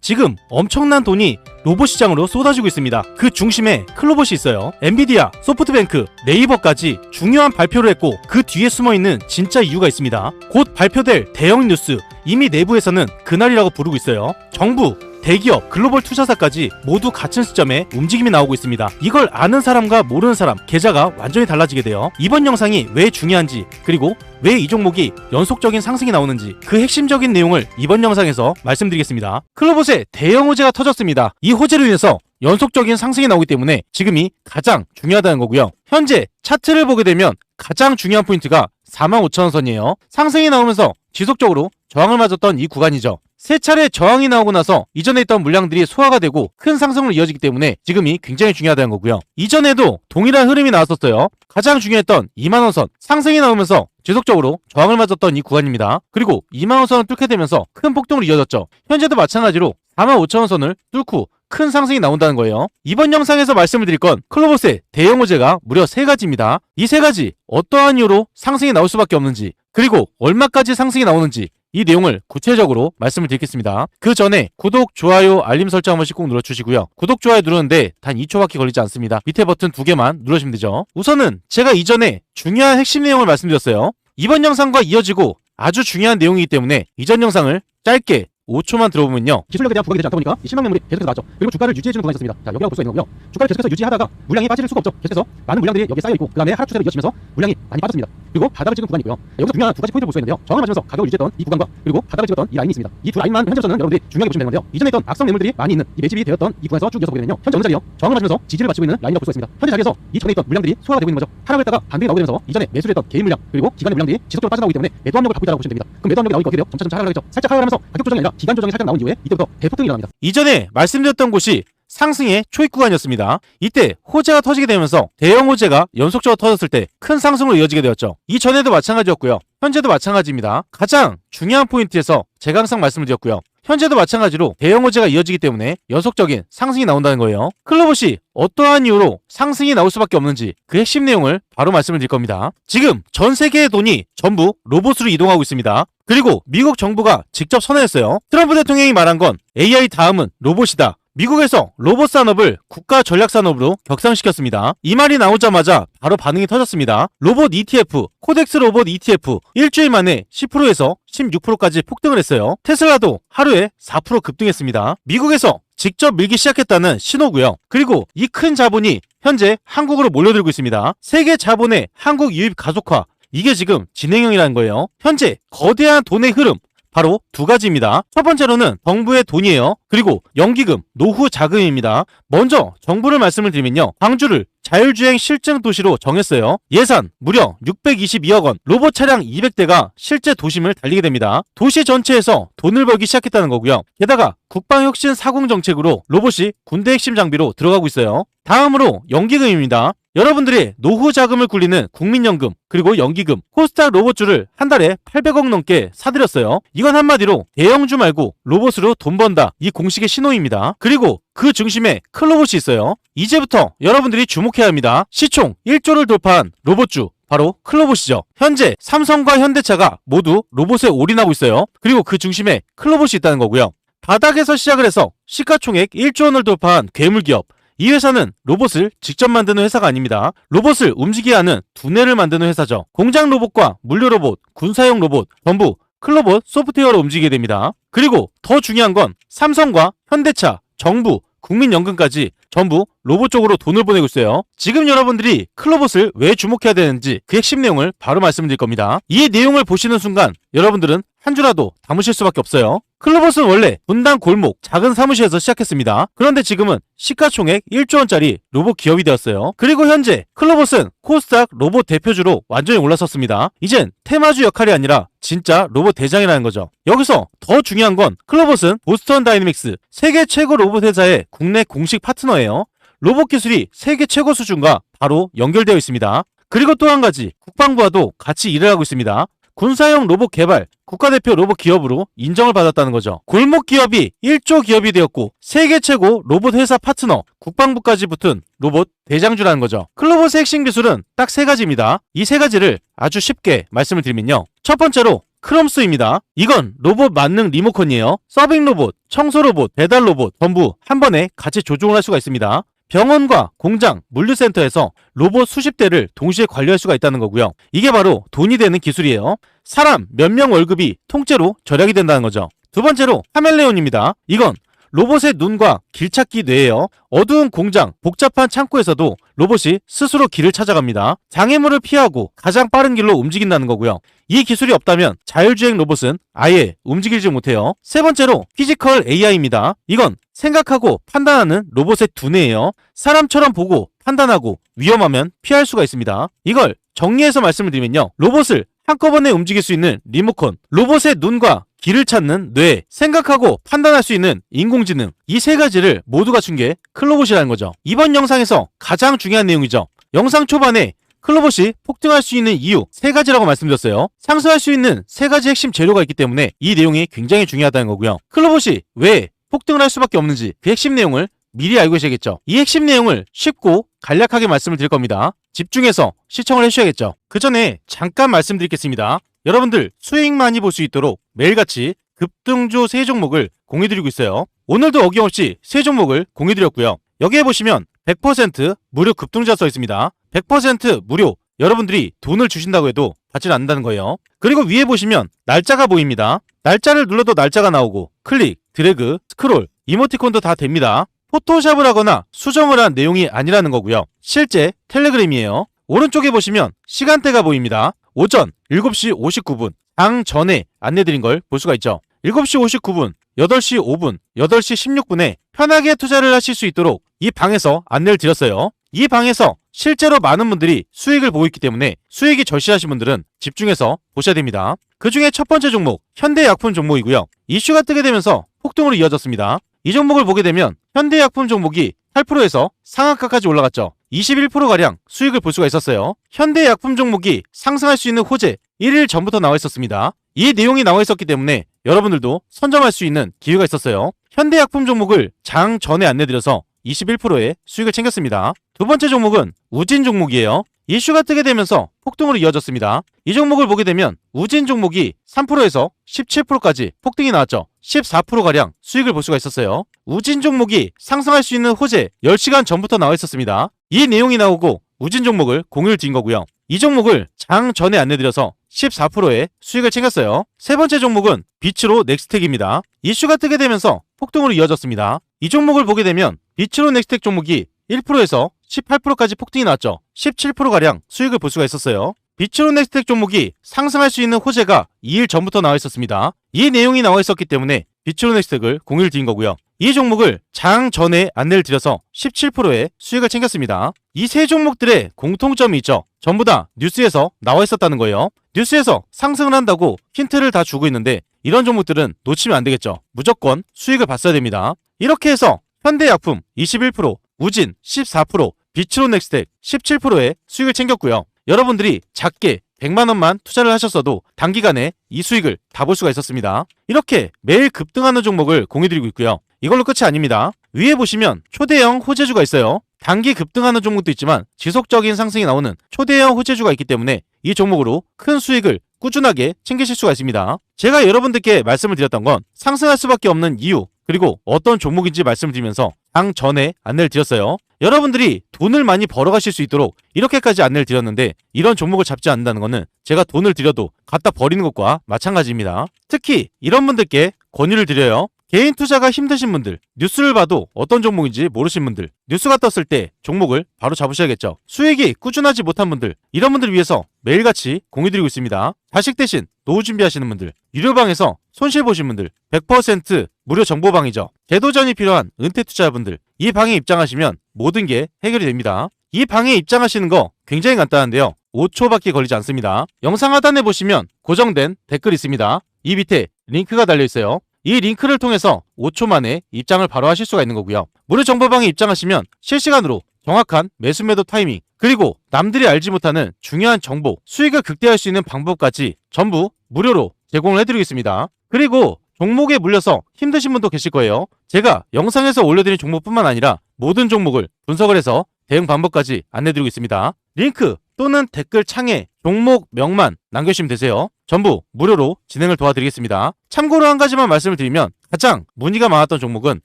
지금 엄청난 돈이 로봇 시장으로 쏟아지고 있습니다. 그 중심에 클로봇이 있어요. 엔비디아, 소프트뱅크, 네이버까지 중요한 발표를 했고 그 뒤에 숨어있는 진짜 이유가 있습니다. 곧 발표될 대형 뉴스, 이미 내부에서는 그날이라고 부르고 있어요. 정부, 대기업, 글로벌 투자사까지 모두 같은 시점에 움직임이 나오고 있습니다. 이걸 아는 사람과 모르는 사람, 계좌가 완전히 달라지게 돼요. 이번 영상이 왜 중요한지, 그리고 왜 이 종목이 연속적인 상승이 나오는지 그 핵심적인 내용을 이번 영상에서 말씀드리겠습니다. 클로봇의 대형 호재가 터졌습니다. 이 호재로 인해서 연속적인 상승이 나오기 때문에 지금이 가장 중요하다는 거고요. 현재 차트를 보게 되면 가장 중요한 포인트가 45,000원 선이에요. 상승이 나오면서 지속적으로 저항을 맞았던 이 구간이죠. 세 차례 저항이 나오고 나서 이전에 있던 물량들이 소화가 되고 큰 상승으로 이어지기 때문에 지금이 굉장히 중요하다는 거고요. 이전에도 동일한 흐름이 나왔었어요. 가장 중요했던 2만원 선, 상승이 나오면서 지속적으로 저항을 맞았던 이 구간입니다. 그리고 2만원 선을 뚫게 되면서 큰 폭등으로 이어졌죠. 현재도 마찬가지로 45,000원 선을 뚫고 큰 상승이 나온다는 거예요. 이번 영상에서 말씀을 드릴 건 클로봇의 대형 호재가 무려 3가지입니다. 이 3가지 어떠한 이유로 상승이 나올 수밖에 없는지, 그리고 얼마까지 상승이 나오는지 이 내용을 구체적으로 말씀을 드리겠습니다. 그 전에 구독, 좋아요, 알림 설정 한 번씩 꼭 눌러주시고요. 구독, 좋아요 누르는데 단 2초밖에 걸리지 않습니다. 밑에 버튼 2개만 누르시면 되죠. 우선은 제가 이전에 중요한 핵심 내용을 말씀드렸어요. 이번 영상과 이어지고 아주 중요한 내용이기 때문에 이전 영상을 짧게 5초만 들어보면요. 기술력에 대한 부각이 되지 않다 보니까 이 실망 매물이 계속해서 나왔죠. 그리고 주가를 유지해주는 구간이 있었습니다. 자, 여기라고 볼 수가 있는 거고요. 주가를 계속해서 유지하다가 물량이 빠질 수가 없죠. 계속해서 많은 물량들이 여기에 쌓여있고 그 다음에 하락 추세로 이어지면서 물량이 많이 빠졌습니다. 그리고 바닥을 찍은 구간이 있고요. 여기서 중요한 2가지 포인트를 볼 수가 있는데요. 저항을 맞으면서 가격을 유지했던 이 구간과 그리고 바닥을 찍었던 이 라인이 있습니다. 이 두 라인만 현재로서는 여러분들이 중요하게 보시면 되는 건데요. 이전에 있던 악성 매물들이 많이 있는 이 매집이 되었던 이 구간에서 쭉 이어서 보게 되면요. 현재 어느 자리요? 저항을 맞으면서 지지를 받치고 있는 라인이라고 볼 수가 있습니다. 현재 자리에서 이 전에 있던 물량들이 소화가 되고 있는 거죠. 하락을 했다가 반등이 나오게 되면서 이전에 매수를 했던 개인 물량 그리고 기관의 물량들이 지속적으로 빠져나오기 때문에 매도 압력을 갖고 있다고 보시면 됩니다. 그럼 매도 압력이 나오니까 어떻게 돼요? 점차 하락을 하겠죠. 살짝 하락을 하면서 가격 조정이 아니라 기간 조정이 살짝 나온 이후에 이때부터 대폭등이 일어납니다. 이전에 말씀드렸던 곳이 상승의 초입 구간이었습니다. 이때 호재가 터지게 되면서 대형 호재가 연속적으로 터졌을 때 큰 상승으로 이어지게 되었죠. 이전에도 마찬가지였고요. 현재도 마찬가지입니다. 가장 중요한 포인트에서 제가 항상 말씀을 드렸고요. 현재도 마찬가지로 대형 호재가 이어지기 때문에 연속적인 상승이 나온다는 거예요. 클로봇이 어떠한 이유로 상승이 나올 수밖에 없는지 그 핵심 내용을 바로 말씀을 드릴 겁니다. 지금 전 세계의 돈이 전부 로봇으로 이동하고 있습니다. 그리고 미국 정부가 직접 선언했어요. 트럼프 대통령이 말한 건 AI 다음은 로봇이다. 미국에서 로봇 산업을 국가 전략 산업으로 격상시켰습니다. 이 말이 나오자마자 바로 반응이 터졌습니다. 로봇 ETF, 코덱스 로봇 ETF 일주일 만에 10%에서 16%까지 폭등을 했어요. 테슬라도 하루에 4% 급등했습니다. 미국에서 직접 밀기 시작했다는 신호고요. 그리고 이 큰 자본이 현재 한국으로 몰려들고 있습니다. 세계 자본의 한국 유입 가속화, 이게 지금 진행형이라는 거예요. 현재 거대한 돈의 흐름, 바로 2가지입니다. 첫 번째로는 정부의 돈이에요. 그리고 연기금, 노후 자금입니다. 먼저 정부를 말씀을 드리면요. 광주를 자율주행 실증 도시로 정했어요. 예산 무려 622억 원, 로봇 차량 200대가 실제 도심을 달리게 됩니다. 도시 전체에서 돈을 벌기 시작했다는 거고요. 게다가 국방혁신 사공정책으로 로봇이 군대 핵심 장비로 들어가고 있어요. 다음으로 연기금입니다. 여러분들이 노후 자금을 굴리는 국민연금 그리고 연기금, 코스닥 로봇주를 한 달에 800억 넘게 사들였어요. 이건 한마디로 대형주 말고 로봇으로 돈 번다, 이 공식의 신호입니다. 그리고 그 중심에 클로봇이 있어요. 이제부터 여러분들이 주목해야 합니다. 시총 1조를 돌파한 로봇주, 바로 클로봇이죠. 현재 삼성과 현대차가 모두 로봇에 올인하고 있어요. 그리고 그 중심에 클로봇이 있다는 거고요. 바닥에서 시작을 해서 시가총액 1조 원을 돌파한 괴물기업, 이 회사는 로봇을 직접 만드는 회사가 아닙니다. 로봇을 움직이게 하는 두뇌를 만드는 회사죠. 공장 로봇과 물류 로봇, 군사용 로봇 전부 클로봇 소프트웨어로 움직이게 됩니다. 그리고 더 중요한 건 삼성과 현대차, 정부, 국민연금까지 전부 로봇 쪽으로 돈을 보내고 있어요. 지금 여러분들이 클로봇을 왜 주목해야 되는지 그 핵심 내용을 바로 말씀드릴 겁니다. 이 내용을 보시는 순간 여러분들은 한 주라도 담으실 수밖에 없어요. 클로봇은 원래 분당 골목 작은 사무실에서 시작했습니다. 그런데 지금은 시가총액 1조 원짜리 로봇 기업이 되었어요. 그리고 현재 클로봇은 코스닥 로봇 대표주로 완전히 올라섰습니다. 이젠 테마주 역할이 아니라 진짜 로봇 대장이라는 거죠. 여기서 더 중요한 건 클로봇은 보스턴 다이내믹스 세계 최고 로봇 회사의 국내 공식 파트너예요. 로봇 기술이 세계 최고 수준과 바로 연결되어 있습니다. 그리고 또 한 가지, 국방부와도 같이 일을 하고 있습니다. 군사용 로봇 개발, 국가대표 로봇 기업으로 인정을 받았다는 거죠. 골목 기업이 1조 기업이 되었고 세계 최고 로봇 회사 파트너, 국방부까지 붙은 로봇 대장주라는 거죠. 클로봇의 핵심 기술은 딱 3가지입니다. 이 3가지를 아주 쉽게 말씀을 드리면요. 첫 번째로 크롬스입니다. 이건 로봇 만능 리모컨이에요. 서빙 로봇, 청소 로봇, 배달 로봇 전부 한 번에 같이 조종을 할 수가 있습니다. 병원과 공장, 물류센터에서 로봇 수십 대를 동시에 관리할 수가 있다는 거고요. 이게 바로 돈이 되는 기술이에요. 사람 몇 명 월급이 통째로 절약이 된다는 거죠. 두 번째로 카멜레온입니다. 이건 로봇의 눈과 길찾기 뇌예요. 어두운 공장, 복잡한 창고에서도 로봇이 스스로 길을 찾아갑니다. 장애물을 피하고 가장 빠른 길로 움직인다는 거고요. 이 기술이 없다면 자율주행 로봇은 아예 움직이지 못해요. 세 번째로 피지컬 AI입니다. 이건 생각하고 판단하는 로봇의 두뇌예요. 사람처럼 보고 판단하고 위험하면 피할 수가 있습니다. 이걸 정리해서 말씀을 드리면요. 로봇을 한꺼번에 움직일 수 있는 리모컨, 로봇의 눈과 길을 찾는 뇌, 생각하고 판단할 수 있는 인공지능, 이 세 가지를 모두 갖춘 게 클로봇이라는 거죠. 이번 영상에서 가장 중요한 내용이죠. 영상 초반에 클로봇이 폭등할 수 있는 이유 세 가지라고 말씀드렸어요. 상승할 수 있는 세 가지 핵심 재료가 있기 때문에 이 내용이 굉장히 중요하다는 거고요. 클로봇이 왜 폭등을 할 수밖에 없는지 그 핵심 내용을 미리 알고 계셔야겠죠. 이 핵심 내용을 쉽고 간략하게 말씀을 드릴 겁니다. 집중해서 시청을 해주셔야겠죠. 그 전에 잠깐 말씀드리겠습니다. 여러분들 수익 많이 볼 수 있도록 매일같이 급등주 세 종목을 공유드리고 있어요. 오늘도 어김없이 세 종목을 공유드렸고요. 여기에 보시면 100% 무료 급등주가 써 있습니다. 100% 무료, 여러분들이 돈을 주신다고 해도 받지 않는다는 거예요. 그리고 위에 보시면 날짜가 보입니다. 날짜를 눌러도 날짜가 나오고 클릭, 드래그, 스크롤, 이모티콘도 다 됩니다. 포토샵을 하거나 수정을 한 내용이 아니라는 거고요. 실제 텔레그램이에요. 오른쪽에 보시면 시간대가 보입니다. 오전 7시 59분, 장 전에 안내드린 걸 볼 수가 있죠. 7시 59분, 8시 5분, 8시 16분에 편하게 투자를 하실 수 있도록 이 방에서 안내를 드렸어요. 이 방에서 실제로 많은 분들이 수익을 보고 있기 때문에 수익이 절실하신 분들은 집중해서 보셔야 됩니다. 그 중에 첫 번째 종목, 현대약품 종목이고요. 이슈가 뜨게 되면서 폭등으로 이어졌습니다. 이 종목을 보게 되면 현대약품 종목이 8%에서 상한가까지 올라갔죠. 21%가량 수익을 볼 수가 있었어요. 현대약품 종목이 상승할 수 있는 호재 1일 전부터 나와 있었습니다. 이 내용이 나와 있었기 때문에 여러분들도 선점할 수 있는 기회가 있었어요. 현대약품 종목을 장 전에 안내드려서 21%의 수익을 챙겼습니다. 두 번째 종목은 우진 종목이에요. 이슈가 뜨게 되면서 폭등으로 이어졌습니다. 이 종목을 보게 되면 우진 종목이 3%에서 17%까지 폭등이 나왔죠. 14%가량 수익을 볼 수가 있었어요. 우진 종목이 상승할 수 있는 호재 10시간 전부터 나와 있었습니다. 이 내용이 나오고 우진 종목을 공유를 드린 거고요. 이 종목을 장 전에 안내드려서 14%의 수익을 챙겼어요. 세 번째 종목은 비츠로 넥스텍입니다. 이슈가 뜨게 되면서 폭등으로 이어졌습니다. 이 종목을 보게 되면 비츠로 넥스텍 종목이 1%에서 18%까지 폭등이 나왔죠. 17%가량 수익을 볼 수가 있었어요. 비츠로 넥스텍 종목이 상승할 수 있는 호재가 2일 전부터 나와 있었습니다. 이 내용이 나와 있었기 때문에 비츠로 넥스텍을 공유를 드린 거고요. 이 종목을 장 전에 안내를 드려서 17%의 수익을 챙겼습니다. 이 세 종목들의 공통점이 있죠. 전부 다 뉴스에서 나와 있었다는 거예요. 뉴스에서 상승을 한다고 힌트를 다 주고 있는데 이런 종목들은 놓치면 안 되겠죠. 무조건 수익을 봤어야 됩니다. 이렇게 해서 현대약품 21%, 우진 14%, 비츠로 넥스텍 17%의 수익을 챙겼고요. 여러분들이 작게 100만원만 투자를 하셨어도 단기간에 이 수익을 다 볼 수가 있었습니다. 이렇게 매일 급등하는 종목을 공유드리고 있고요. 이걸로 끝이 아닙니다. 위에 보시면 초대형 호재주가 있어요. 단기 급등하는 종목도 있지만 지속적인 상승이 나오는 초대형 호재주가 있기 때문에 이 종목으로 큰 수익을 꾸준하게 챙기실 수가 있습니다. 제가 여러분들께 말씀을 드렸던 건 상승할 수밖에 없는 이유, 그리고 어떤 종목인지 말씀을 드리면서 장 전에 안내를 드렸어요. 여러분들이 돈을 많이 벌어가실 수 있도록 이렇게까지 안내를 드렸는데 이런 종목을 잡지 않는다는 것은 제가 돈을 들여도 갖다 버리는 것과 마찬가지입니다. 특히 이런 분들께 권유를 드려요. 개인 투자가 힘드신 분들, 뉴스를 봐도 어떤 종목인지 모르신 분들, 뉴스가 떴을 때 종목을 바로 잡으셔야겠죠. 수익이 꾸준하지 못한 분들, 이런 분들을 위해서 매일같이 공유드리고 있습니다. 자식 대신 노후 준비하시는 분들, 유료방에서 손실 보신 분들, 100% 무료 정보방이죠. 재도전이 필요한 은퇴 투자자분들, 이 방에 입장하시면 모든 게 해결이 됩니다. 이 방에 입장하시는 거 굉장히 간단한데요. 5초밖에 걸리지 않습니다. 영상 하단에 보시면 고정된 댓글이 있습니다. 이 밑에 링크가 달려있어요. 이 링크를 통해서 5초 만에 입장을 바로 하실 수가 있는 거고요. 무료 정보방에 입장하시면 실시간으로 정확한 매수 매도 타이밍, 그리고 남들이 알지 못하는 중요한 정보, 수익을 극대화할 수 있는 방법까지 전부 무료로 제공을 해드리겠습니다. 그리고 종목에 물려서 힘드신 분도 계실 거예요. 제가 영상에서 올려드린 종목뿐만 아니라 모든 종목을 분석을 해서 대응 방법까지 안내드리고 있습니다. 링크 또는 댓글 창에 종목명만 남겨주시면 되세요. 전부 무료로 진행을 도와드리겠습니다. 참고로 한 가지만 말씀을 드리면 가장 문의가 많았던 종목은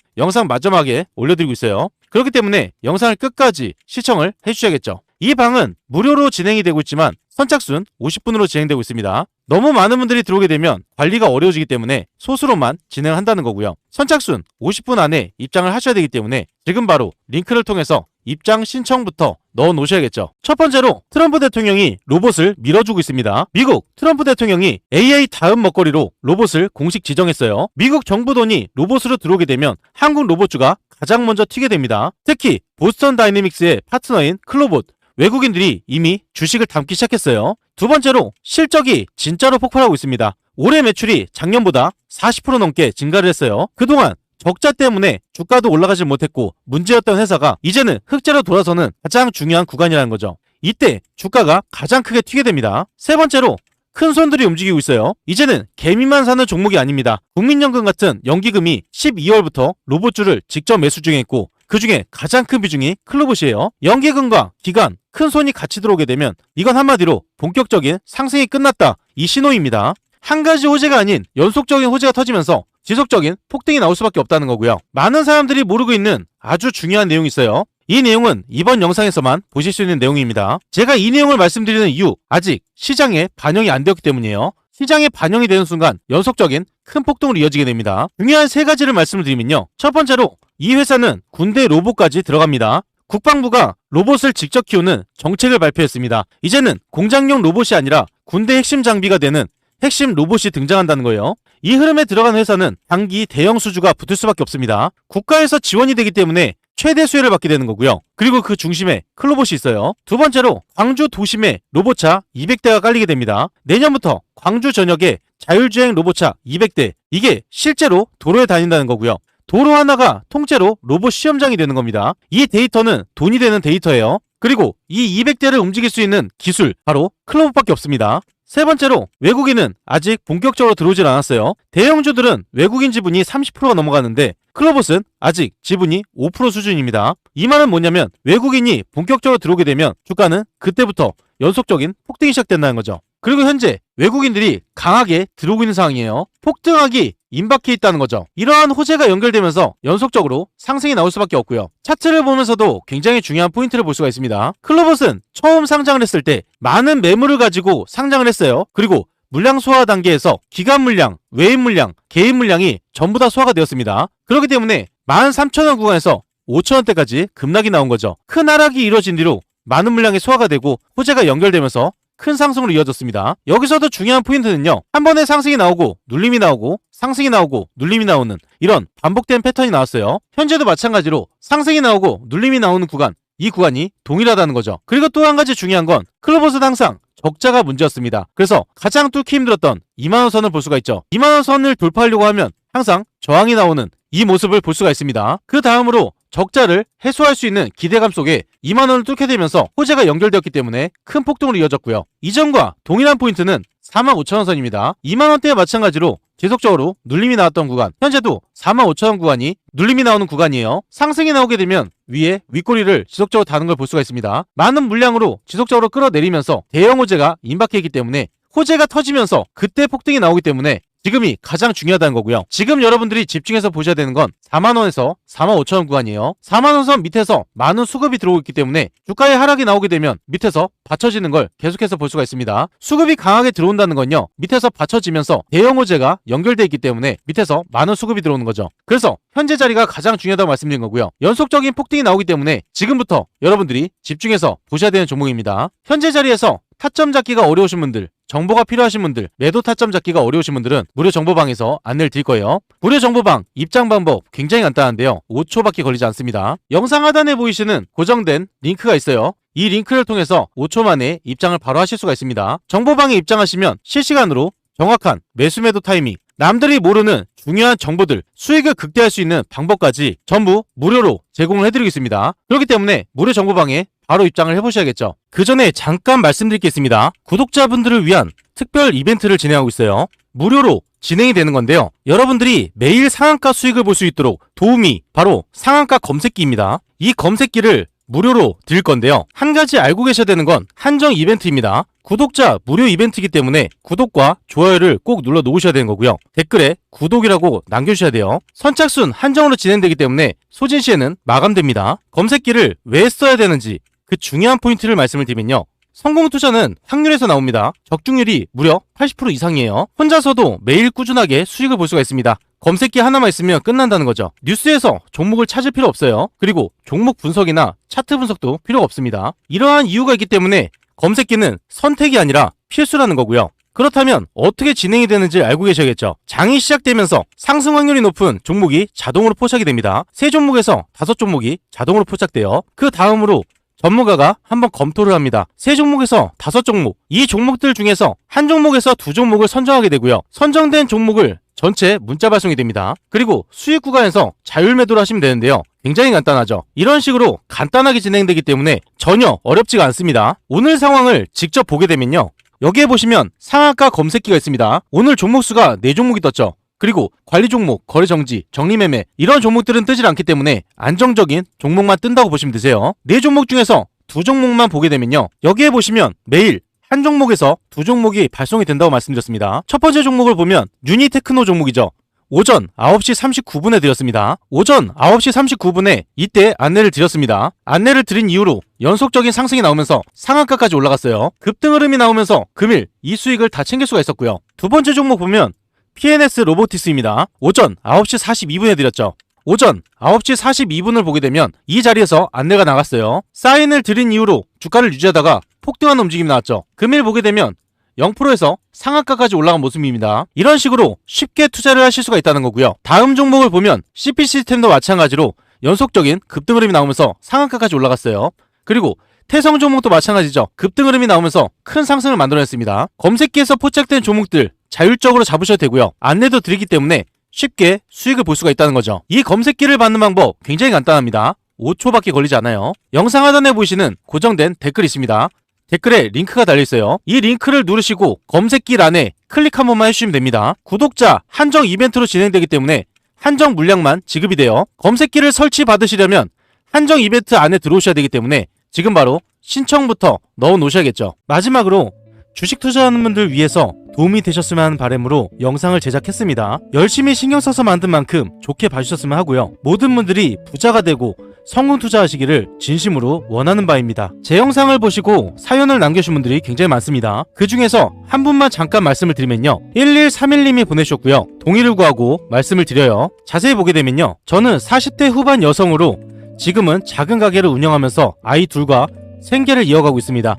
영상 마지막에 올려드리고 있어요. 그렇기 때문에 영상을 끝까지 시청을 해주셔야겠죠. 이 방은 무료로 진행이 되고 있지만 선착순 50분으로 진행되고 있습니다. 너무 많은 분들이 들어오게 되면 관리가 어려워지기 때문에 소수로만 진행을 한다는 거고요. 선착순 50분 안에 입장을 하셔야 되기 때문에 지금 바로 링크를 통해서 입장 신청부터 넣어 놓으셔야겠죠. 첫 번째로 트럼프 대통령이 로봇을 밀어주고 있습니다. 미국 트럼프 대통령이 AI 다음 먹거리로 로봇을 공식 지정했어요. 미국 정부 돈이 로봇으로 들어오게 되면 한국 로봇주가 가장 먼저 튀게 됩니다. 특히 보스턴 다이내믹스의 파트너인 클로봇, 외국인들이 이미 주식을 담기 시작했어요. 두 번째로 실적이 진짜로 폭발하고 있습니다. 올해 매출이 작년보다 40% 넘게 증가를 했어요. 그동안 적자 때문에 주가도 올라가지 못했고 문제였던 회사가 이제는 흑자로 돌아서는 가장 중요한 구간이라는 거죠. 이때 주가가 가장 크게 튀게 됩니다. 세 번째로 큰 손들이 움직이고 있어요. 이제는 개미만 사는 종목이 아닙니다. 국민연금 같은 연기금이 12월부터 로봇주를 직접 매수 중에 있고 그 중에 가장 큰 비중이 클로봇이에요. 연기금과 기관, 큰 손이 같이 들어오게 되면 이건 한마디로 본격적인 상승이 끝났다, 이 신호입니다. 한 가지 호재가 아닌 연속적인 호재가 터지면서 지속적인 폭등이 나올 수밖에 없다는 거고요. 많은 사람들이 모르고 있는 아주 중요한 내용이 있어요. 이 내용은 이번 영상에서만 보실 수 있는 내용입니다. 제가 이 내용을 말씀드리는 이유, 아직 시장에 반영이 안 되었기 때문이에요. 시장에 반영이 되는 순간 연속적인 큰 폭등으로 이어지게 됩니다. 중요한 세 가지를 말씀을 드리면요. 첫 번째로 이 회사는 군대 로봇까지 들어갑니다. 국방부가 로봇을 직접 키우는 정책을 발표했습니다. 이제는 공장용 로봇이 아니라 군대 핵심 장비가 되는 핵심 로봇이 등장한다는 거예요. 이 흐름에 들어간 회사는 단기 대형 수주가 붙을 수밖에 없습니다. 국가에서 지원이 되기 때문에 최대 수혜를 받게 되는 거고요. 그리고 그 중심에 클로봇이 있어요. 두 번째로 광주 도심에 로봇차 200대가 깔리게 됩니다. 내년부터 광주 전역에 자율주행 로봇차 200대, 이게 실제로 도로에 다닌다는 거고요. 도로 하나가 통째로 로봇 시험장이 되는 겁니다. 이 데이터는 돈이 되는 데이터예요. 그리고 이 200대를 움직일 수 있는 기술, 바로 클로봇밖에 없습니다. 세 번째로 외국인은 아직 본격적으로 들어오질 않았어요. 대형주들은 외국인 지분이 30%가 넘어가는데 클로봇은 아직 지분이 5% 수준입니다. 이 말은 뭐냐면 외국인이 본격적으로 들어오게 되면 주가는 그때부터 연속적인 폭등이 시작된다는 거죠. 그리고 현재 외국인들이 강하게 들어오고 있는 상황이에요. 폭등하기 임박해 있다는 거죠. 이러한 호재가 연결되면서 연속적으로 상승이 나올 수밖에 없고요. 차트를 보면서도 굉장히 중요한 포인트를 볼 수가 있습니다. 클로봇은 처음 상장을 했을 때 많은 매물을 가지고 상장을 했어요. 그리고 물량 소화 단계에서 기관 물량, 외인 물량, 개인 물량이 전부 다 소화가 되었습니다. 그렇기 때문에 13,000원 구간에서 5,000원대까지 급락이 나온 거죠. 큰 하락이 이루어진 뒤로 많은 물량이 소화가 되고 호재가 연결되면서 큰 상승으로 이어졌습니다. 여기서도 중요한 포인트는요. 한 번에 상승이 나오고 눌림이 나오고 상승이 나오고 눌림이 나오는 이런 반복된 패턴이 나왔어요. 현재도 마찬가지로 상승이 나오고 눌림이 나오는 구간, 이 구간이 동일하다는 거죠. 그리고 또 한 가지 중요한 건 클로봇은 항상 적자가 문제였습니다. 그래서 가장 뚫기 힘들었던 2만원 선을 볼 수가 있죠. 2만원 선을 돌파하려고 하면 항상 저항이 나오는 이 모습을 볼 수가 있습니다. 그 다음으로 적자를 해소할 수 있는 기대감 속에 2만원을 뚫게 되면서 호재가 연결되었기 때문에 큰 폭등으로 이어졌고요. 이전과 동일한 포인트는 45,000원 선입니다. 2만원대와 마찬가지로 지속적으로 눌림이 나왔던 구간, 현재도 45,000원 구간이 눌림이 나오는 구간이에요. 상승이 나오게 되면 위에 윗꼬리를 지속적으로 다는 걸 볼 수가 있습니다. 많은 물량으로 지속적으로 끌어내리면서 대형 호재가 임박해 있기 때문에 호재가 터지면서 그때 폭등이 나오기 때문에 지금이 가장 중요하다는 거고요. 지금 여러분들이 집중해서 보셔야 되는 건 4만원에서 45,000원 구간이에요. 4만원 선 밑에서 많은 수급이 들어오고 있기 때문에 주가의 하락이 나오게 되면 밑에서 받쳐지는 걸 계속해서 볼 수가 있습니다. 수급이 강하게 들어온다는 건요, 밑에서 받쳐지면서 대형 호재가 연결되어 있기 때문에 밑에서 많은 수급이 들어오는 거죠. 그래서 현재 자리가 가장 중요하다고 말씀드린 거고요. 연속적인 폭등이 나오기 때문에 지금부터 여러분들이 집중해서 보셔야 되는 종목입니다. 현재 자리에서 타점 잡기가 어려우신 분들, 정보가 필요하신 분들, 매도 타점 잡기가 어려우신 분들은 무료 정보방에서 안내를 드릴 거예요. 무료 정보방 입장 방법 굉장히 간단한데요. 5초밖에 걸리지 않습니다. 영상 하단에 보이시는 고정된 링크가 있어요. 이 링크를 통해서 5초 만에 입장을 바로 하실 수가 있습니다. 정보방에 입장하시면 실시간으로 정확한 매수 매도 타이밍, 남들이 모르는 중요한 정보들, 수익을 극대화할 수 있는 방법까지 전부 무료로 제공을 해드리겠습니다. 그렇기 때문에 무료 정보방에 바로 입장을 해보셔야겠죠. 그 전에 잠깐 말씀드릴 게 있습니다. 구독자분들을 위한 특별 이벤트를 진행하고 있어요. 무료로 진행이 되는 건데요. 여러분들이 매일 상한가 수익을 볼 수 있도록 도움이 바로 상한가 검색기입니다. 이 검색기를 무료로 드릴 건데요. 한 가지 알고 계셔야 되는 건 한정 이벤트입니다. 구독자 무료 이벤트이기 때문에 구독과 좋아요를 꼭 눌러 놓으셔야 되는 거고요. 댓글에 구독이라고 남겨주셔야 돼요. 선착순 한정으로 진행되기 때문에 소진시에는 마감됩니다. 검색기를 왜 써야 되는지 그 중요한 포인트를 말씀을 드리면요. 성공 투자는 확률에서 나옵니다. 적중률이 무려 80% 이상이에요. 혼자서도 매일 꾸준하게 수익을 볼 수가 있습니다. 검색기 하나만 있으면 끝난다는 거죠. 뉴스에서 종목을 찾을 필요 없어요. 그리고 종목 분석이나 차트 분석도 필요가 없습니다. 이러한 이유가 있기 때문에 검색기는 선택이 아니라 필수라는 거고요. 그렇다면 어떻게 진행이 되는지 알고 계셔야겠죠. 장이 시작되면서 상승 확률이 높은 종목이 자동으로 포착이 됩니다. 3종목에서 5종목이 자동으로 포착돼요. 그 다음으로 전문가가 한번 검토를 합니다. 3종목에서 5종목, 이 종목들 중에서 한 종목에서 2종목을 선정하게 되고요. 선정된 종목을 전체 문자 발송이 됩니다. 그리고 수익 구간에서 자율 매도를 하시면 되는데요. 굉장히 간단하죠. 이런 식으로 간단하게 진행되기 때문에 전혀 어렵지가 않습니다. 오늘 상황을 직접 보게 되면요. 여기에 보시면 상한가 검색기가 있습니다. 오늘 종목수가 4종목이 떴죠. 그리고 관리 종목, 거래 정지, 정리 매매 이런 종목들은 뜨질 않기 때문에 안정적인 종목만 뜬다고 보시면 되세요. 4종목 중에서 2종목만 보게 되면요. 여기에 보시면 매일 한 종목에서 2종목이 발송이 된다고 말씀드렸습니다. 첫 번째 종목을 보면 유니테크노 종목이죠. 오전 9시 39분에 드렸습니다. 오전 9시 39분에 이때 안내를 드렸습니다. 안내를 드린 이후로 연속적인 상승이 나오면서 상한가까지 올라갔어요. 급등 흐름이 나오면서 금일 이 수익을 다 챙길 수가 있었고요. 두 번째 종목 보면 PNS 로보티스입니다. 오전 9시 42분에 드렸죠. 오전 9시 42분을 보게 되면 이 자리에서 안내가 나갔어요. 사인을 드린 이후로 주가를 유지하다가 폭등하는 움직임이 나왔죠. 금일 보게 되면 0%에서 상한가까지 올라간 모습입니다. 이런 식으로 쉽게 투자를 하실 수가 있다는 거고요. 다음 종목을 보면 CP 시스템도 마찬가지로 연속적인 급등 흐름이 나오면서 상한가까지 올라갔어요. 그리고 태성 종목도 마찬가지죠. 급등 흐름이 나오면서 큰 상승을 만들어냈습니다. 검색기에서 포착된 종목들 자율적으로 잡으셔도 되고요. 안내도 드리기 때문에 쉽게 수익을 볼 수가 있다는 거죠. 이 검색기를 받는 방법 굉장히 간단합니다. 5초밖에 걸리지 않아요. 영상 하단에 보이시는 고정된 댓글이 있습니다. 댓글에 링크가 달려있어요. 이 링크를 누르시고 검색기 란에 클릭 한 번만 해주시면 됩니다. 구독자 한정 이벤트로 진행되기 때문에 한정 물량만 지급이 돼요. 검색기를 설치 받으시려면 한정 이벤트 안에 들어오셔야 되기 때문에 지금 바로 신청부터 넣어 놓으셔야겠죠. 마지막으로 주식 투자하는 분들 위해서 도움이 되셨으면 하는 바람으로 영상을 제작했습니다. 열심히 신경 써서 만든 만큼 좋게 봐주셨으면 하고요. 모든 분들이 부자가 되고 성공 투자하시기를 진심으로 원하는 바입니다. 제 영상을 보시고 사연을 남겨주신 분들이 굉장히 많습니다. 그 중에서 한 분만 잠깐 말씀을 드리면요. 1131님이 보내주셨고요. 동의를 구하고 말씀을 드려요. 자세히 보게 되면요. 저는 40대 후반 여성으로 지금은 작은 가게를 운영하면서 아이 둘과 생계를 이어가고 있습니다.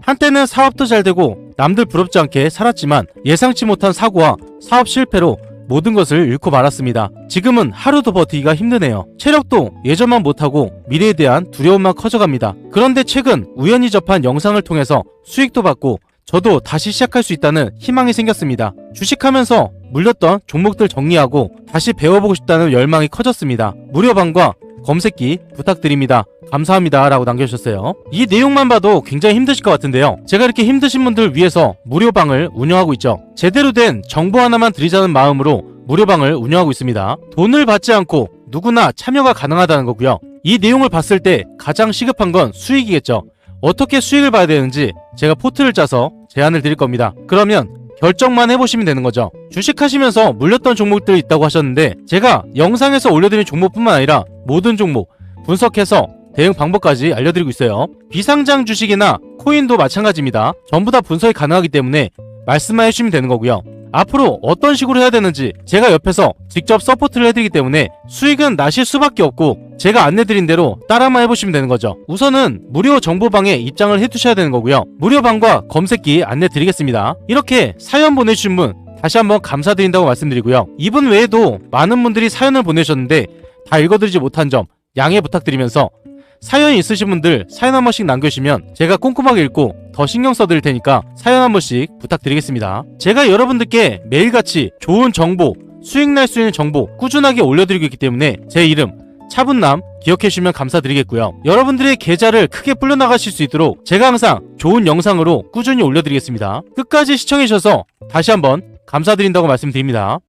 한때는 사업도 잘 되고 남들 부럽지 않게 살았지만 예상치 못한 사고와 사업 실패로 모든 것을 잃고 말았습니다. 지금은 하루도 버티기가 힘드네요. 체력도 예전만 못하고 미래에 대한 두려움만 커져갑니다. 그런데 최근 우연히 접한 영상을 통해서 수익도 받고 저도 다시 시작할 수 있다는 희망이 생겼습니다. 주식하면서 물렸던 종목들 정리하고 다시 배워보고 싶다는 열망이 커졌습니다. 무료방과 검색기 부탁드립니다. 감사합니다 라고 남겨주셨어요. 이 내용만 봐도 굉장히 힘드실 것 같은데요. 제가 이렇게 힘드신 분들 위해서 무료방을 운영하고 있죠. 제대로 된 정보 하나만 드리자는 마음으로 무료방을 운영하고 있습니다. 돈을 받지 않고 누구나 참여가 가능하다는 거고요. 이 내용을 봤을 때 가장 시급한 건 수익이겠죠. 어떻게 수익을 봐야 되는지 제가 포트를 짜서 제안을 드릴 겁니다. 그러면 결정만 해보시면 되는 거죠. 주식하시면서 물렸던 종목들이 있다고 하셨는데 제가 영상에서 올려드린 종목뿐만 아니라 모든 종목 분석해서 대응 방법까지 알려드리고 있어요. 비상장 주식이나 코인도 마찬가지입니다. 전부 다 분석이 가능하기 때문에 말씀만 해주시면 되는 거고요. 앞으로 어떤 식으로 해야 되는지 제가 옆에서 직접 서포트를 해드리기 때문에 수익은 나실 수밖에 없고 제가 안내드린 대로 따라만 해보시면 되는 거죠. 우선은 무료 정보방에 입장을 해두셔야 되는 거고요. 무료방과 검색기 안내드리겠습니다. 이렇게 사연 보내주신 분 다시 한번 감사드린다고 말씀드리고요. 이분 외에도 많은 분들이 사연을 보내셨는데 다 읽어드리지 못한 점 양해 부탁드리면서 사연이 있으신 분들 사연 한 번씩 남겨주시면 제가 꼼꼼하게 읽고 더 신경 써드릴 테니까 사연 한 번씩 부탁드리겠습니다. 제가 여러분들께 매일같이 좋은 정보, 수익 날 수 있는 정보 꾸준하게 올려드리고 있기 때문에 제 이름 차분남 기억해주시면 감사드리겠고요. 여러분들의 계좌를 크게 불려나가실 수 있도록 제가 항상 좋은 영상으로 꾸준히 올려드리겠습니다. 끝까지 시청해주셔서 다시 한번 감사드린다고 말씀드립니다.